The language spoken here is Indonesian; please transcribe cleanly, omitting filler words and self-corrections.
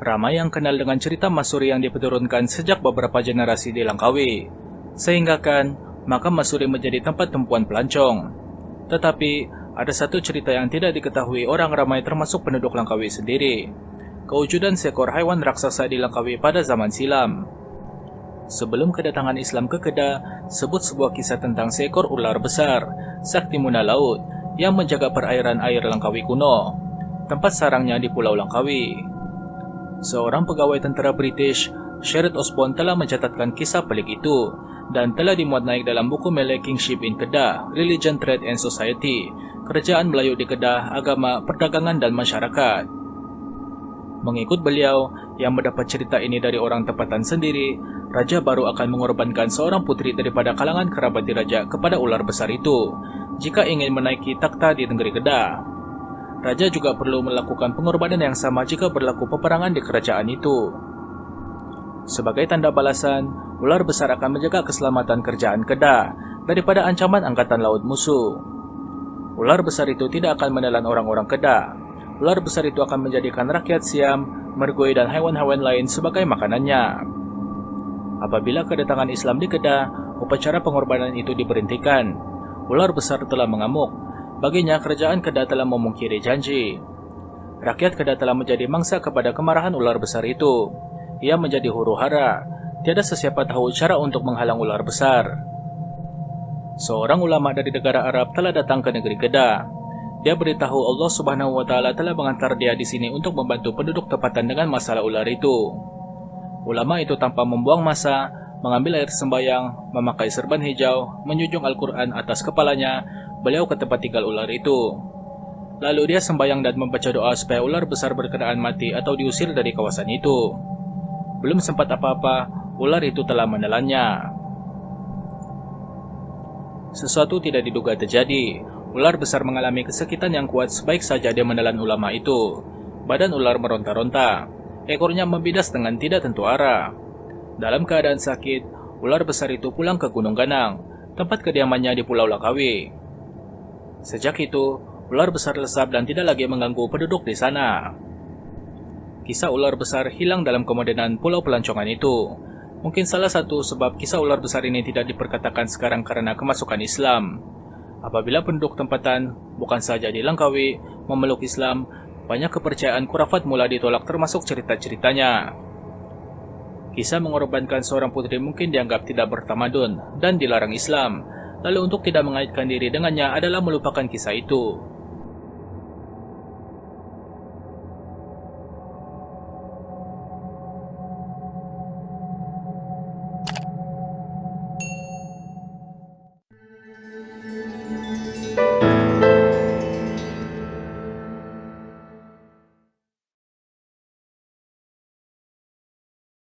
Ramai yang kenal dengan cerita Masuri yang diturunkan sejak beberapa generasi di Langkawi, sehingga kan makam Masuri menjadi tempat tumpuan pelancong. Tetapi ada satu cerita yang tidak diketahui orang ramai termasuk penduduk Langkawi sendiri, kewujudan seekor hewan raksasa di Langkawi pada zaman silam. Sebelum kedatangan Islam ke Kedah, sebut sebuah kisah tentang seekor ular besar, sakti muna laut, yang menjaga perairan air Langkawi kuno, tempat sarangnya di Pulau Langkawi. Seorang pegawai tentara British, Sherwood Osborne, telah mencatatkan kisah pelik itu dan telah dimuat naik dalam buku Malay Kingship in Kedah, Religion, Trade and Society, Kerajaan Melayu di Kedah, Agama, Perdagangan dan Masyarakat. Mengikut beliau, yang mendapat cerita ini dari orang tempatan sendiri, raja baru akan mengorbankan seorang putri daripada kalangan kerabat diraja kepada ular besar itu, jika ingin menaiki takhta di negeri Kedah. Raja juga perlu melakukan pengorbanan yang sama jika berlaku peperangan di kerajaan itu. Sebagai tanda balasan, ular besar akan menjaga keselamatan kerajaan Kedah daripada ancaman angkatan laut musuh. Ular besar itu tidak akan menelan orang-orang Kedah. Ular besar itu akan menjadikan rakyat Siam, mergui dan hewan-hewan lain sebagai makanannya. Apabila kedatangan Islam di Kedah, upacara pengorbanan itu diberhentikan. Ular besar telah mengamuk. Baginya, kerajaan Kedah telah memungkiri janji. Rakyat Kedah telah menjadi mangsa kepada kemarahan ular besar itu. Ia menjadi huru-hara. Tiada sesiapa tahu cara untuk menghalang ular besar. Seorang ulama dari negara Arab telah datang ke negeri Kedah. Dia beritahu Allah Subhanahu wa Ta'ala telah mengantar dia di sini untuk membantu penduduk tempatan dengan masalah ular itu. Ulama itu tanpa membuang masa, mengambil air sembayang, memakai serban hijau, menjunjung Al-Quran atas kepalanya. Beliau ke tempat tinggal ular itu. Lalu dia sembahyang dan membaca doa supaya ular besar berkenaan mati atau diusir dari kawasan itu. Belum sempat apa-apa, ular itu telah menelannya. Sesuatu tidak diduga terjadi. Ular besar mengalami kesakitan yang kuat sebaik saja dia menelan ulama itu. Badan ular meronta-ronta. Ekornya membidas dengan tidak tentu arah. Dalam keadaan sakit, ular besar itu pulang ke Gunung Ganang, tempat kediamannya di Pulau Langkawi. Sejak itu, ular besar lesap dan tidak lagi mengganggu penduduk di sana. Kisah ular besar hilang dalam kemodernan pulau pelancongan itu. Mungkin salah satu sebab kisah ular besar ini tidak diperkatakan sekarang karena kemasukan Islam. Apabila penduduk tempatan, bukan saja di Langkawi, memeluk Islam, banyak kepercayaan khurafat mula ditolak termasuk cerita-ceritanya. Kisah mengorbankan seorang putri mungkin dianggap tidak bertamadun dan dilarang Islam. Lalu untuk tidak mengaitkan diri dengannya adalah melupakan kisah itu.